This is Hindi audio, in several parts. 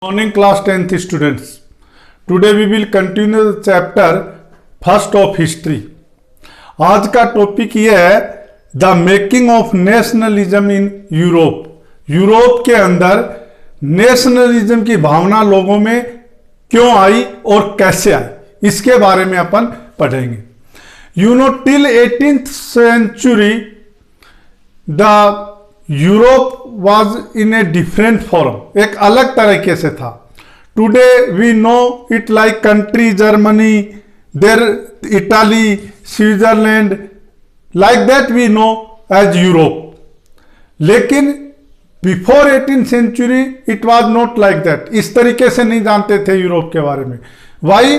Morning class 10th students. Today we will continue the chapter first of history. आज का टॉपिक ये है the making of nationalism in Europe. Europe के अंदर नेशनलिज्म की भावना लोगों में क्यों आई और कैसे आई, इसके बारे में अपन पढ़ेंगे। You know till 18th century the Europe was in a different form, एक अलग तरीके से था। Today we know it like country Germany, there Italy, Switzerland, like that we know as Europe. लेकिन before 18th century it was not like that, इस तरीके से नहीं जानते थे यूरोप के बारे में। Why?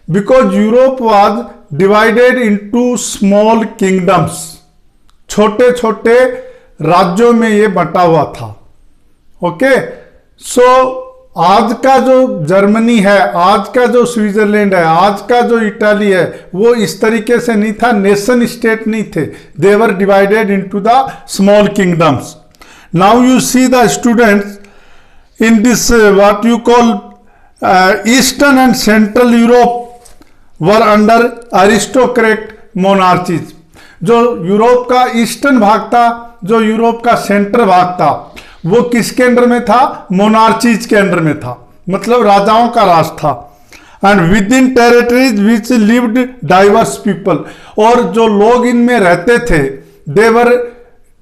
Because Europe was divided into small kingdoms, छोटे छोटे राज्यों में ये बटा हुआ था। ओके, सो आज का जो जर्मनी है, आज का जो स्विट्जरलैंड है, आज का जो इटाली है, वो इस तरीके से नहीं था, नेशन स्टेट नहीं थे। They were divided into the small kingdoms. Now you see the students in this what you call eastern and central Europe were under aristocrat monarchies. जो यूरोप का ईस्टर्न भाग था, जो यूरोप का सेंटर भाग था, वो किसके अंडर में था? मोनार्चीज के अंडर में था, मतलब राजाओं का राज था। And within territories which lived diverse people, और जो लोग इनमें रहते थे there were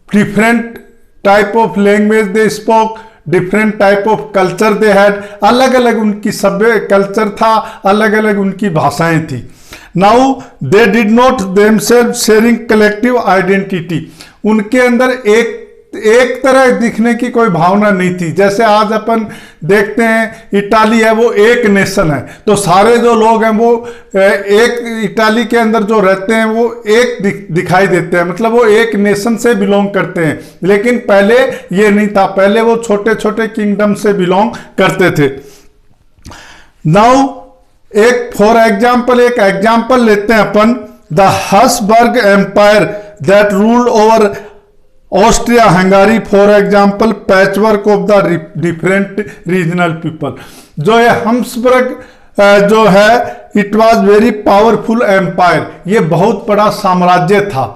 different type of language they spoke, different type of culture they had, अलग अलग उनकी सभ्य कल्चर था, अलग अलग उनकी भाषाएं थी। Now they did not themselves sharing collective identity, उनके अंदर एक तरह दिखने की कोई भावना नहीं थी। जैसे आज अपन देखते हैं इटाली है, वो एक नेशन है, तो सारे जो लोग हैं वो एक इटाली के अंदर जो रहते हैं वो एक दिखाई देते हैं, मतलब वो एक नेशन से बिलोंग करते हैं। लेकिन पहले ये नहीं था, पहले वो छोटे छोटे किंगडम से बिलोंग करते थे। नाउ एक एग्जाम्पल लेते हैं अपन, the Habsburg empire that ruled over Austria Hungary, for example patchwork of the different regional people. जो ये हब्सबर्ग जो है, it was very powerful empire, ये बहुत बड़ा साम्राज्य था।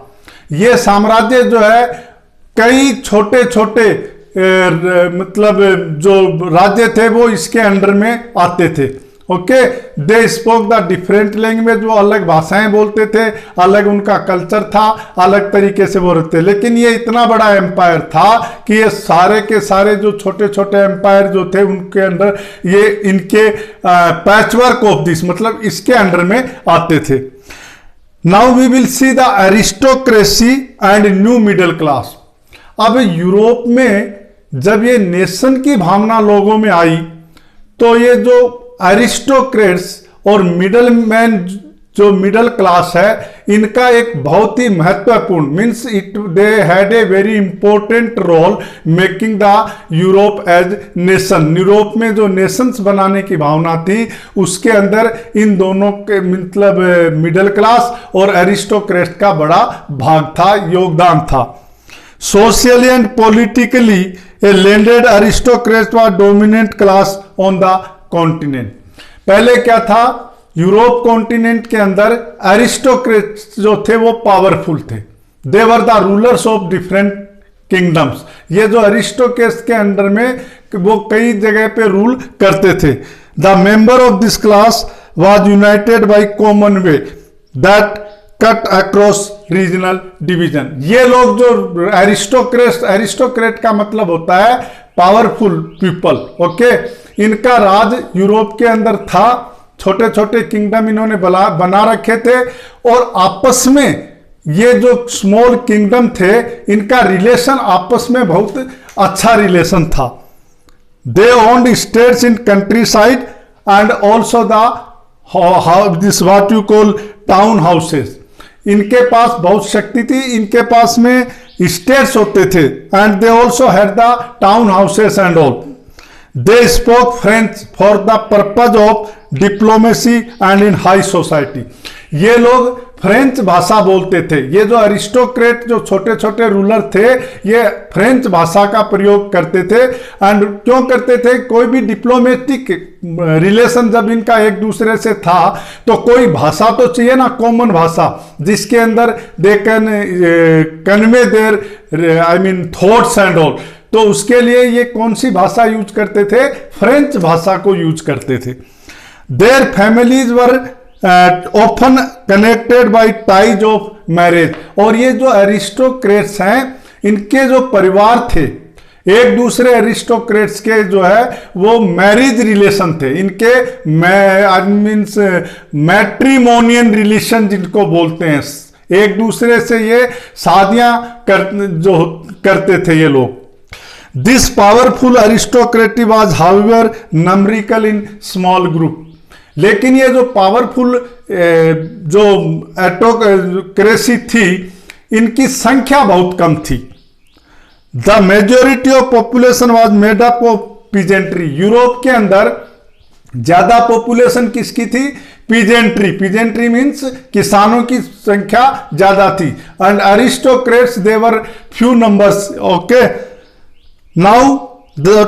ये साम्राज्य जो है कई छोटे छोटे मतलब जो राज्य थे वो इसके अंडर में आते थे। Okay, they spoke the different language, वो अलग भाषाएं बोलते थे, अलग उनका कल्चर था, अलग तरीके से वो रहते। लेकिन ये इतना बड़ा एम्पायर था कि ये सारे के सारे जो छोटे छोटे एम्पायर जो थे उनके अंडर ये इनके पैचवर्क ऑफ दिस, मतलब इसके अंडर में आते थे। Now we will see the aristocracy and new middle class. अब यूरोप में जब ये नेशन की भावना लोगों में आई, तो ये जो एरिस्टोक्रेट्स और मिडल मैन, जो मिडल क्लास है, इनका एक बहुत ही महत्वपूर्ण means they had a very important role making the Europe as nation. Europe में जो नेशंस बनाने की भावना थी, उसके अंदर इन दोनों के मतलब मिडिल क्लास और एरिस्टोक्रेट्स का बड़ा भाग था, योगदान था। Socially and politically a landed aristocrats was dominant class on the continent. पहले क्या था, यूरोप कॉन्टिनेंट के अंदर एरिस्टोक्रेट्स जो थे वो पावरफुल थे, they were the rulers of different kingdoms. ये जो एरिस्टोक्रेट्स के अंडर में वो कई जगह पे रूल करते थे। The member of this class was United by common way that cut across regional division. ये लोग जो एरिस्टोक्रेट का मतलब होता है पावरफुल पीपल। ओके, इनका राज यूरोप के अंदर था, छोटे छोटे किंगडम इन्होंने बना रखे थे, और आपस में ये जो स्मॉल किंगडम थे, इनका रिलेशन आपस में बहुत अच्छा रिलेशन था। They owned states in countryside and also this what you call town houses. इनके पास बहुत शक्ति थी, इनके पास में स्टेट्स होते थे, and they also had the town houses and all. They spoke French for the purpose of diplomacy and in high society. ये लोग फ्रेंच भाषा बोलते थे। ये जो अरिस्टोक्रेट जो छोटे छोटे रूलर थे ये फ्रेंच भाषा का प्रयोग करते थे। एंड क्यों करते थे? कोई भी डिप्लोमेटिक रिलेशन जब इनका एक दूसरे से था तो कोई भाषा तो चाहिए ना, कॉमन भाषा जिसके अंदर they can convey their I mean thoughts and all. तो उसके लिए ये कौन सी भाषा यूज करते थे? फ्रेंच भाषा को यूज करते थे। Their families were often connected by ties of marriage. और ये जो अरिस्टोक्रेट्स हैं इनके जो परिवार थे एक दूसरे अरिस्टोक्रेट्स के जो है वो मैरिज रिलेशन थे इनके, मीन्स मैट्रिमोनियन रिलेशन जिनको बोलते हैं, एक दूसरे से ये शादियां करते थे ये लोग। This powerful aristocracy was however numerical in small group. लेकिन ये जो पावरफुल जो एटोक्रेसी थी इनकी संख्या बहुत कम थी। The majority of population was made up of peasantry. Europe के अंदर ज्यादा पॉपुलेशन किसकी थी? पीजेंट्री। पीजेंट्री मीन्स किसानों की संख्या ज्यादा थी। And aristocrats they were few numbers. Okay, now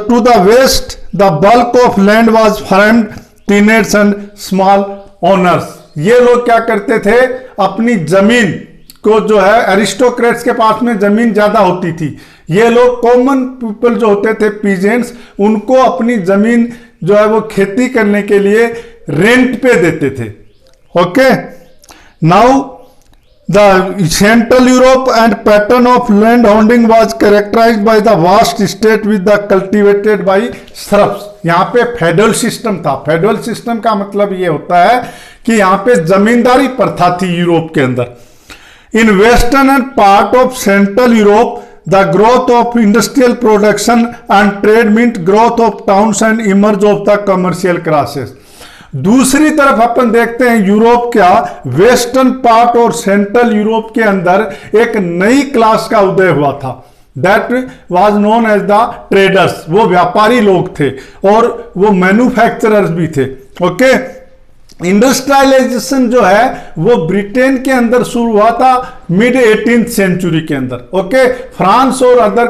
to the west the bulk of land was farmed tenants and small owners. ये लोग क्या करते थे? अपनी जमीन को जो है अरिस्टोक्रेट्स के पास में जमीन ज्यादा होती थी। ये लोग कॉमन पीपल जो होते थे पीजेंट्स, उनको अपनी जमीन जो है वो खेती करने के लिए रेंट पे देते थे। Okay, now the central Europe and pattern of land holding was characterised by the vast state with the cultivated by shrubs. यहाँ पे फेडरल सिस्टम था। फेडरल सिस्टम का मतलब ये होता है कि यहाँ पे जमींदारी प्रथा थी यूरोप के अंदर। In western and part of central Europe the growth of industrial production and trade meant growth of towns and emerge of the commercial classes। दूसरी तरफ अपन देखते हैं यूरोप का वेस्टर्न पार्ट और सेंट्रल यूरोप के अंदर एक नई क्लास का उदय हुआ था। That was known as the traders. वो व्यापारी लोग थे और वो मैन्युफैक्चरर्स भी थे। ओके, इंडस्ट्रियलाइजेशन जो है वो ब्रिटेन के अंदर शुरू हुआ था मिड 18th सेंचुरी के अंदर। ओके, फ्रांस और अदर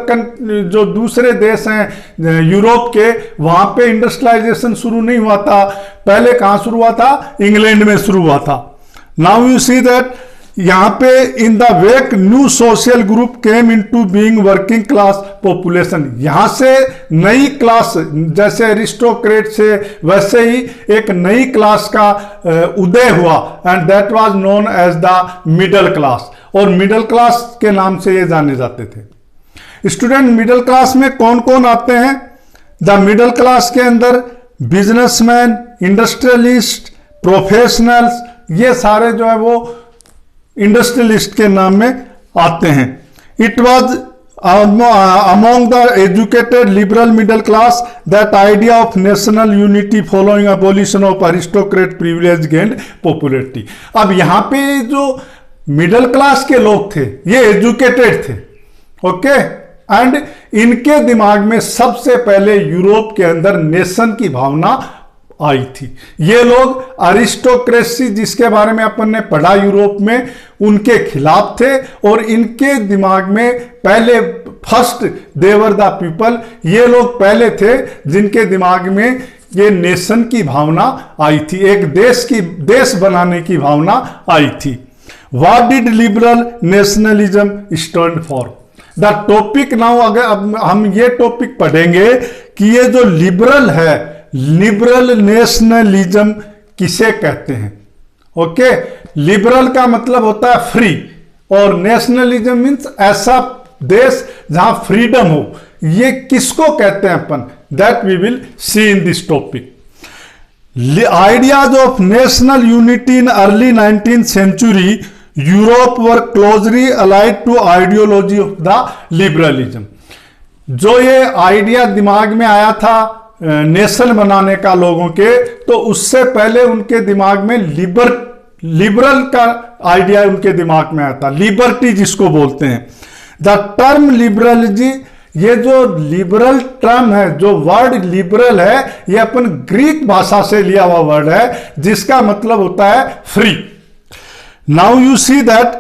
जो दूसरे देश हैं यूरोप के, वहां पे इंडस्ट्रियलाइजेशन शुरू नहीं हुआ था। पहले कहां शुरू हुआ था? इंग्लैंड में शुरू हुआ था। नाउ यू सी दैट यहां पे in the wake new social group came into being working class population. यहां से नई क्लास, जैसे अरिस्टोक्रेट से वैसे ही एक नई क्लास का उदय हुआ and that was known as the middle class. और मिडिल क्लास के नाम से ये जाने जाते थे। स्टूडेंट, मिडिल क्लास में कौन कौन आते हैं? द मिडिल क्लास के अंदर बिजनेसमैन, इंडस्ट्रियलिस्ट, प्रोफेशनल्स, ये सारे जो है वो इंडस्ट्रियलिस्ट के नाम में आते हैं। It was among the educated liberal middle class that idea of national unity following abolition of aristocrat privilege gained popularity। अब यहां पे जो मिडिल क्लास के लोग थे ये एजुकेटेड थे। ओके, एंड इनके दिमाग में सबसे पहले यूरोप के अंदर नेशन की भावना आई थी। ये लोग अरिस्टोक्रेसी जिसके बारे में अपन ने पढ़ा यूरोप में, उनके खिलाफ थे और इनके दिमाग में पहले फर्स्ट देवर द पीपल, ये लोग पहले थे जिनके दिमाग में ये नेशन की भावना आई थी, एक देश बनाने की भावना आई थी। What did liberal nationalism stand for? The topic now, अगर अब हम ये टॉपिक पढ़ेंगे कि ये जो लिबरल है, लिबरल नेशनलिज्म किसे कहते हैं? ओके, लिबरल का मतलब होता है फ्री और नेशनलिज्म मीन्स ऐसा देश जहां फ्रीडम हो। ये किसको कहते हैं अपन? That we will see in this topic. Ideas of national unity in early 19th century Europe were closely allied to ideology of the liberalism. जो ये आइडिया दिमाग में आया था नेशन बनाने का लोगों के, तो उससे पहले उनके दिमाग में लिबरल का आइडिया उनके दिमाग में आया था, लिबर्टी जिसको बोलते हैं। द टर्म लिबरलिजी, ये जो लिबरल टर्म है, जो वर्ड लिबरल है, ये अपन ग्रीक भाषा से लिया हुआ वर्ड है जिसका मतलब होता है free. Now you see that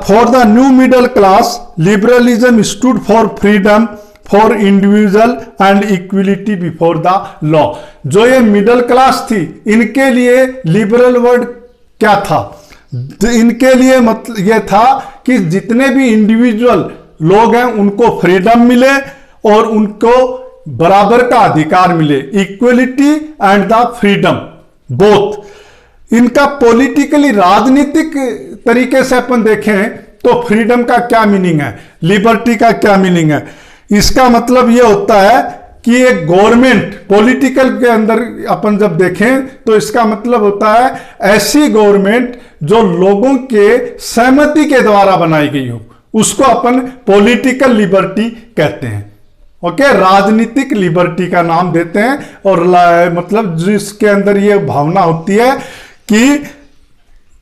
for the new middle class liberalism stood for freedom for individual and equality before the law. जो ये मिडिल क्लास थी, इनके लिए लिबरल वर्ड क्या था? इनके लिए मतलब ये था कि जितने भी इंडिविजुअल लोग हैं उनको फ्रीडम मिले और उनको बराबर का अधिकार मिले, equality and the freedom both. इनका पॉलिटिकली राजनीतिक तरीके से अपन देखें तो फ्रीडम का क्या मीनिंग है, लिबर्टी का क्या मीनिंग है? इसका मतलब यह होता है कि एक गवर्नमेंट पॉलिटिकल के अंदर अपन जब देखें तो इसका मतलब होता है ऐसी गवर्नमेंट जो लोगों के सहमति के द्वारा बनाई गई हो, उसको अपन पॉलिटिकल लिबर्टी कहते हैं। ओके, राजनीतिक लिबर्टी का नाम देते हैं। और मतलब जिसके अंदर ये भावना होती है कि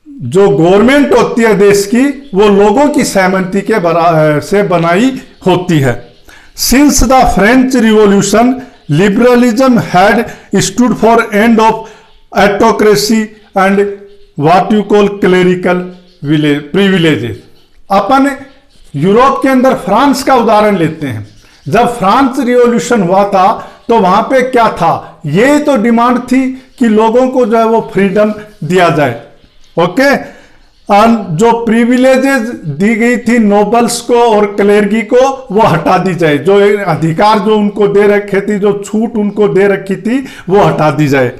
जो गवर्नमेंट होती है देश की, वो लोगों की सहमति के से बनाई होती है। Since the French revolution liberalism had stood for end of autocracy and what you call clerical privileges. अपन यूरोप के अंदर फ्रांस का उदाहरण लेते हैं। जब फ्रांस रिवॉल्यूशन हुआ था तो वहां पे क्या था? ये तो डिमांड थी कि लोगों को जो है वो फ्रीडम दिया जाए। ओके, और जो प्रिविलेजेस दी गई थी नोबल्स को और क्लेर्गी को, वो हटा दी जाए। जो अधिकार जो उनको दे रखे थी, जो छूट उनको दे रखी थी, वो हटा दी जाए।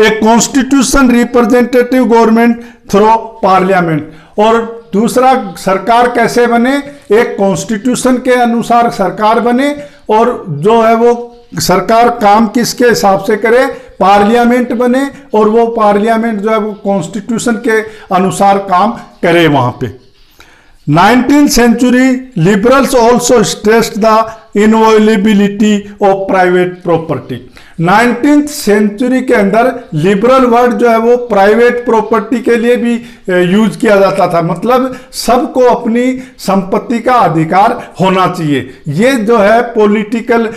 एक constitution representative government through parliament. और दूसरा, सरकार कैसे बने? एक कॉन्स्टिट्यूशन के अनुसार सरकार बने और जो है वो सरकार काम किसके हिसाब से करे? पार्लियामेंट बने और वो पार्लियामेंट जो है वो कॉन्स्टिट्यूशन के अनुसार काम करे वहां पे। 19th century liberals also stressed the inviolability of private property। 19th century के अंदर लिबरल वर्ड जो है वो प्राइवेट प्रॉपर्टी के लिए भी यूज किया जाता था। मतलब सबको अपनी संपत्ति का अधिकार होना चाहिए। ये जो है पॉलिटिकल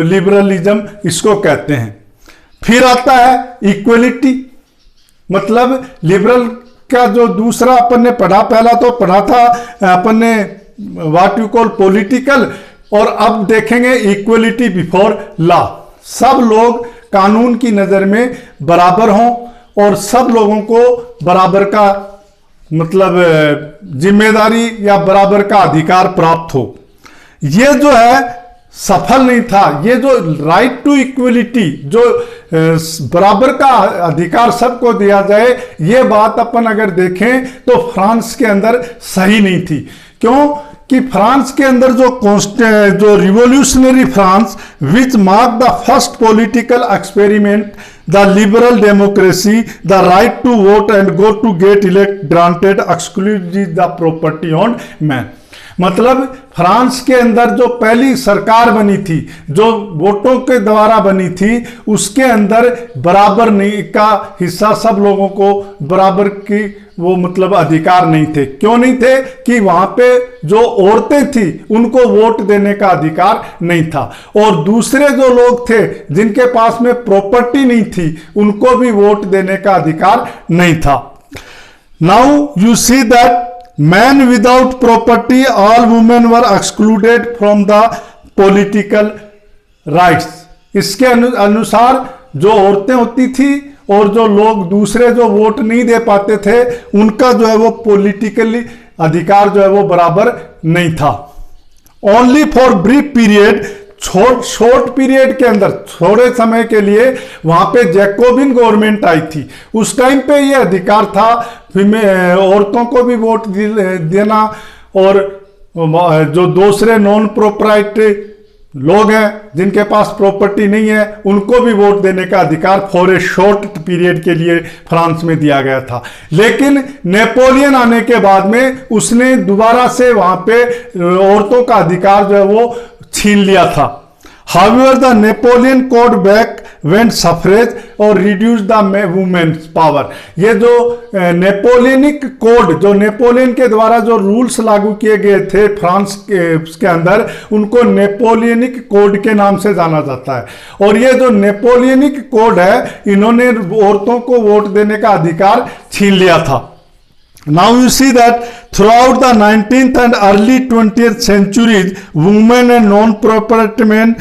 लिबरलिज्म इसको कहते हैं। फिर आता है इक्वलिटी। मतलब लिबरल का जो दूसरा अपन ने पढ़ा, पहला तो पढ़ा था अपन ने व्हाट यू कॉल पॉलिटिकल, और अब देखेंगे इक्वलिटी बिफोर लॉ। सब लोग कानून की नजर में बराबर हों और सब लोगों को बराबर का मतलब जिम्मेदारी या बराबर का अधिकार प्राप्त हो। ये जो है सफल नहीं था। ये जो राइट टू इक्वलिटी, जो बराबर का अधिकार सबको दिया जाए, ये बात अपन अगर देखें तो फ्रांस के अंदर सही नहीं थी। क्यों? कि फ्रांस के अंदर जो revolutionary France which mark the first political experiment the liberal democracy the right to vote and go to get elect granted exclusive the property on man. मतलब फ्रांस के अंदर जो पहली सरकार बनी थी, जो वोटों के द्वारा बनी थी, उसके अंदर बराबर नहीं का हिस्सा, सब लोगों को बराबर की वो मतलब अधिकार नहीं थे। क्यों नहीं थे? कि वहां पे जो औरतें थी उनको वोट देने का अधिकार नहीं था, और दूसरे जो लोग थे जिनके पास में प्रॉपर्टी नहीं थी उनको भी वोट देने का अधिकार नहीं था। Now you see that man without property all women were excluded from the political rights. इसके अनुसार जो औरतें होती थी और जो लोग दूसरे जो वोट नहीं दे पाते थे, उनका जो है वो पॉलिटिकली अधिकार जो है वो बराबर नहीं था। Only for brief period, short period के अंदर, थोड़े समय के लिए वहां पे जैकोबिन गवर्नमेंट आई थी। उस टाइम पे ये अधिकार था औरतों को भी वोट देना, और जो दूसरे नॉन प्रोप्राइटरी लोग हैं जिनके पास प्रॉपर्टी नहीं है उनको भी वोट देने का अधिकार फॉर ए शॉर्ट पीरियड के लिए फ्रांस में दिया गया था। लेकिन नेपोलियन आने के बाद में उसने दोबारा से वहां पे औरतों का अधिकार जो है वो छीन लिया था। However, the Napoleon code back went suffrage और reduced the women's power। ये जो नेपोलियनिक कोड, जो नेपोलियन के द्वारा जो रूल्स लागू किए गए थे फ्रांस के अंदर, उनको नेपोलियनिक कोड के नाम से जाना जाता है। और ये जो नेपोलियनिक कोड है, इन्होंने औरतों को वोट देने का अधिकार छीन लिया था। Now you see that throughout the 19th and early 20th centuries, women and non-property men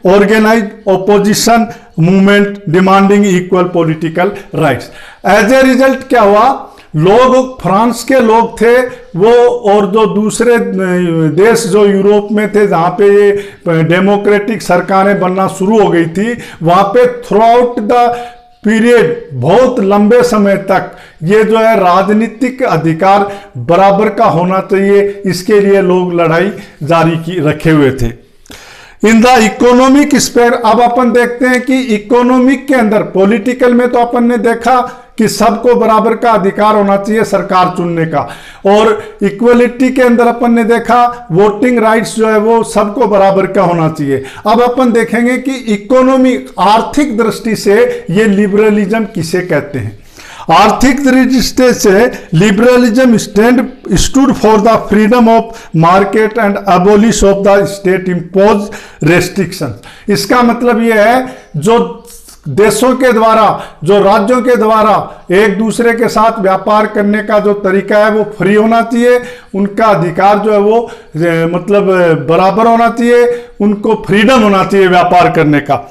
organized opposition movement demanding equal political rights. As a result क्या हुआ, लोग फ्रांस के लोग थे वो, और जो दूसरे देश जो यूरोप में थे जहाँ पे ये डेमोक्रेटिक सरकारें बनना शुरू हो गई थी, वहाँ पे थ्रू आउट द पीरियड बहुत लंबे समय तक ये जो है राजनीतिक अधिकार बराबर का होना चाहिए, इसके लिए लोग लड़ाई जारी रखे हुए थे। इन द इकोनॉमिक स्पेयर, अब अपन देखते हैं कि इकोनॉमिक के अंदर, पॉलिटिकल में तो अपन ने देखा कि सबको बराबर का अधिकार होना चाहिए सरकार चुनने का, और इक्वलिटी के अंदर अपन ने देखा वोटिंग राइट्स जो है वो सबको बराबर का होना चाहिए। अब अपन देखेंगे कि इकोनॉमी, आर्थिक दृष्टि से ये लिबरलिज्म किसे कहते हैं। आर्थिक दृष्टि से liberalism stood for the freedom of market and abolish of the state impose restriction. इसका मतलब यह है जो देशों के द्वारा, जो राज्यों के द्वारा एक दूसरे के साथ व्यापार करने का जो तरीका है वो फ्री होना चाहिए, उनका अधिकार जो है वो मतलब बराबर होना चाहिए, उनको फ्रीडम होना चाहिए व्यापार करने का।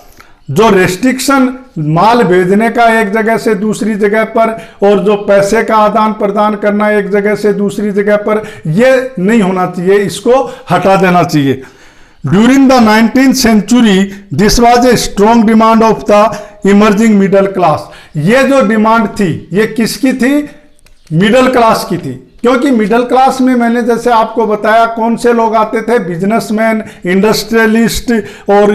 जो रेस्ट्रिक्शन, माल भेजने का एक जगह से दूसरी जगह पर, और जो पैसे का आदान प्रदान करना एक जगह से दूसरी जगह पर, ये नहीं होना चाहिए, इसको हटा देना चाहिए। During the 19th century, this was a strong demand of the emerging middle class. ये जो डिमांड थी ये किसकी थी? मिडिल क्लास की थी, क्योंकि मिडिल क्लास में मैंने जैसे आपको बताया कौन से लोग आते थे, बिजनेसमैन, इंडस्ट्रियलिस्ट, और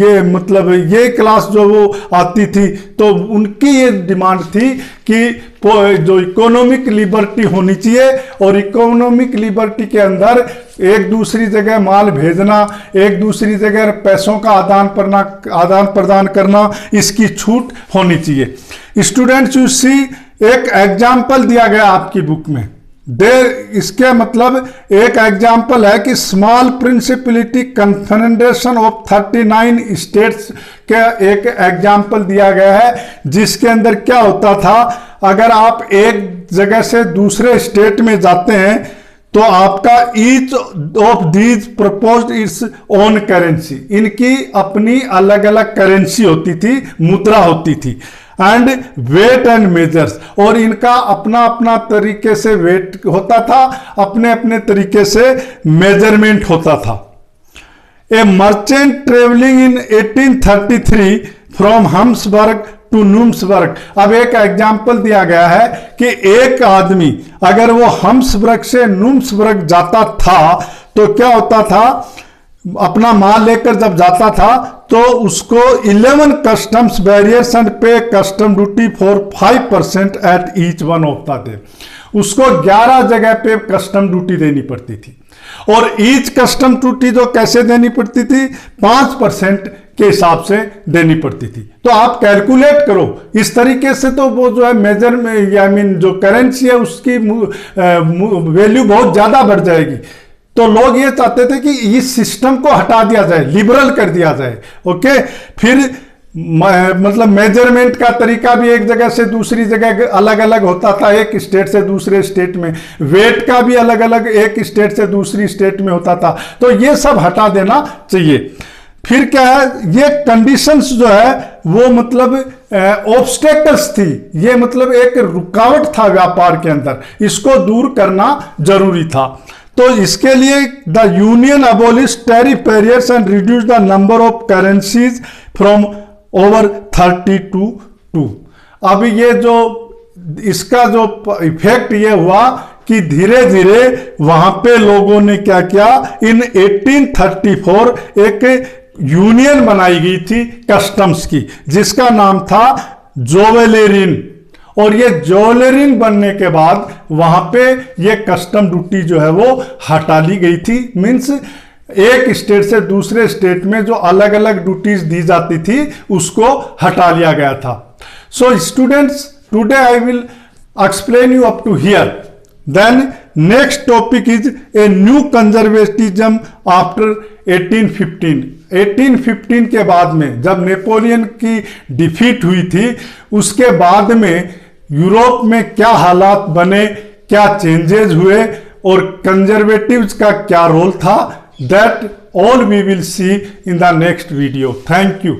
ये मतलब ये क्लास जो वो आती थी, तो उनकी ये डिमांड थी कि जो इकोनॉमिक लिबर्टी होनी चाहिए, और इकोनॉमिक लिबर्टी के अंदर एक दूसरी जगह माल भेजना, एक दूसरी जगह पैसों का आदान प्रदान करना, इसकी छूट होनी चाहिए। स्टूडेंट्स यू सी, एक एग्जाम्पल दिया गया आपकी बुक में, इसके मतलब एक एग्जाम्पल है कि small principality confederation of 39 states का एक एग्जाम्पल दिया गया है, जिसके अंदर क्या होता था, अगर आप एक जगह से दूसरे स्टेट में जाते हैं तो आपका each of these proposed its own currency, इनकी अपनी अलग अलग करेंसी होती थी, मुद्रा होती थी, एंड वेट एंड मेजर्स, और इनका अपना अपना तरीके से वेट होता था, अपने अपने तरीके से मेजरमेंट होता था। A merchant travelling in 1833 from Hamburg to Nuremberg, अब एक एग्जाम्पल दिया गया है कि एक आदमी अगर वो हम्सबर्ग से न्यूम्सबर्ग जाता था तो क्या होता था, अपना माल लेकर जब जाता था तो उसको 11 कस्टम्स बैरियर्स एंड पे custom duty for 5% at each one of the day, उसको 11 जगह पे कस्टम ड्यूटी देनी पड़ती थी, और ईच कस्टम ड्यूटी जो कैसे देनी पड़ती थी, 5% के हिसाब से देनी पड़ती थी। तो आप कैलकुलेट करो इस तरीके से, तो वो जो है मेजर में या मीन जो करेंसी है उसकी वैल्यू बहुत ज्यादा बढ़ जाएगी। तो लोग ये चाहते थे कि इस सिस्टम को हटा दिया जाए, लिबरल कर दिया जाए। ओके, फिर मतलब मेजरमेंट का तरीका भी एक जगह से दूसरी जगह अलग अलग होता था, एक स्टेट से दूसरे स्टेट में, वेट का भी अलग अलग एक स्टेट से दूसरी स्टेट में होता था, तो ये सब हटा देना चाहिए। फिर क्या है, ये कंडीशंस जो है वो मतलब ऑब्स्टेकल्स थी, ये मतलब एक रुकावट था व्यापार के अंदर, इसको दूर करना जरूरी था। तो इसके लिए the union abolish tariff barriers and reduce the number of currencies from over 30 to 2। अब ये जो इसका जो इफेक्ट ये हुआ कि धीरे धीरे वहां पे लोगों ने क्या किया, इन 1834 एक यूनियन बनाई गई थी कस्टम्स की, जिसका नाम था जोवेलेरिन, और ये जोवेलेरिन बनने के बाद वहां पे ये कस्टम ड्यूटी जो है वो हटा ली गई थी। मींस एक स्टेट से दूसरे स्टेट में जो अलग अलग ड्यूटीज दी जाती थी उसको हटा लिया गया था। So students, today I will explain you up to here, then next topic is a new conservatism after 1815। 1815 के बाद में जब नेपोलियन की डिफीट हुई थी, उसके बाद में यूरोप में क्या हालात बने, क्या चेंजेस हुए और कंजर्वेटिव्स का क्या रोल था, that all we will see in the next video. Thank you.